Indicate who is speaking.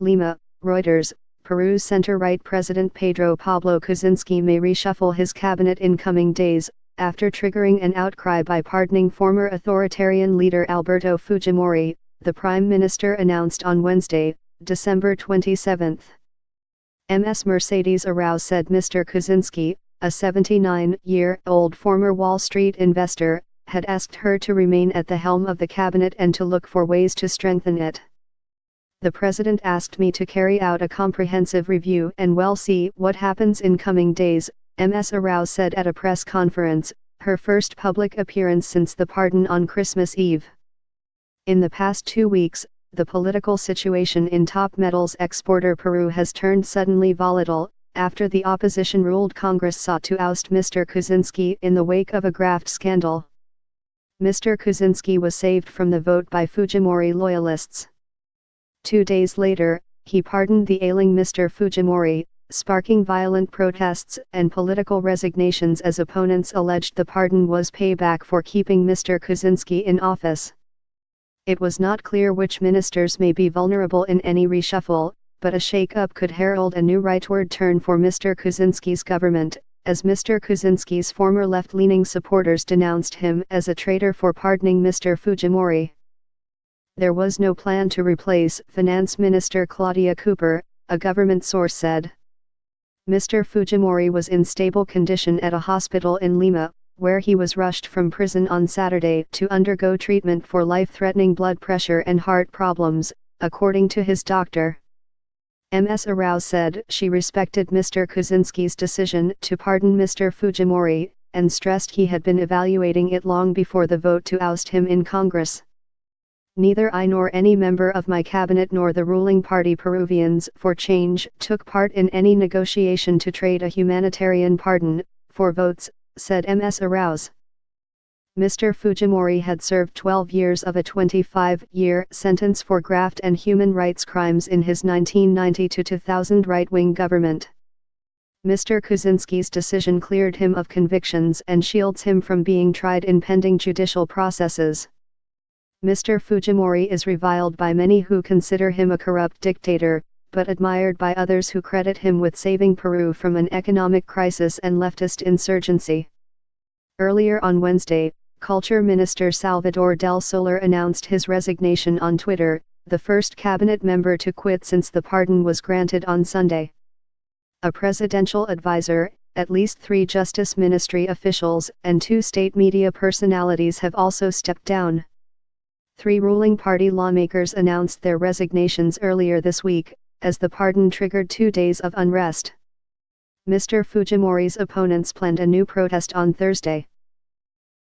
Speaker 1: Lima, Reuters. Peru's center-right President Pedro Pablo Kuczynski may reshuffle his cabinet in coming days, after triggering an outcry by pardoning former authoritarian leader Alberto Fujimori, the Prime Minister announced on Wednesday, December 27. Ms. Mercedes Arauz said Mr. Kuczynski, a 79-year-old former Wall Street investor, had asked her to remain at the helm of the cabinet and to look for ways to strengthen it. The president asked me to carry out a comprehensive review and we'll see what happens in coming days, Ms. Arauz said at a press conference, her first public appearance since the pardon on Christmas Eve. In the past 2 weeks, the political situation in top metals exporter Peru has turned suddenly volatile, after the opposition-ruled Congress sought to oust Mr. Kuczynski in the wake of a graft scandal. Mr. Kuczynski was saved from the vote by Fujimori loyalists. 2 days later, he pardoned the ailing Mr. Fujimori, sparking violent protests and political resignations as opponents alleged the pardon was payback for keeping Mr. Kuczynski in office. It was not clear which ministers may be vulnerable in any reshuffle, but a shake-up could herald a new rightward turn for Mr. Kuczynski's government, as Mr. Kuczynski's former left-leaning supporters denounced him as a traitor for pardoning Mr. Fujimori. There was no plan to replace Finance Minister Claudia Cooper, a government source said. Mr. Fujimori was in stable condition at a hospital in Lima, where he was rushed from prison on Saturday to undergo treatment for life-threatening blood pressure and heart problems, according to his doctor. Ms. Arauz said she respected Mr. Kuczynski's decision to pardon Mr. Fujimori, and stressed he had been evaluating it long before the vote to oust him in Congress. Neither I nor any member of my cabinet nor the ruling party Peruvians for Change took part in any negotiation to trade a humanitarian pardon for votes, said Ms. Arauz. Mr. Fujimori had served 12 years of a 25-year sentence for graft and human rights crimes in his 1990-2000 right-wing government. Mr. Kuczynski's decision cleared him of convictions and shields him from being tried in pending judicial processes. Mr. Fujimori is reviled by many who consider him a corrupt dictator, but admired by others who credit him with saving Peru from an economic crisis and leftist insurgency. Earlier on Wednesday, Culture Minister Salvador del Solar announced his resignation on Twitter, the first cabinet member to quit since the pardon was granted on Sunday. A presidential advisor, at least 3 Justice Ministry officials, and 2 state media personalities have also stepped down. 3 ruling party lawmakers announced their resignations earlier this week, as the pardon triggered 2 days of unrest. Mr. Fujimori's opponents planned a new protest on Thursday.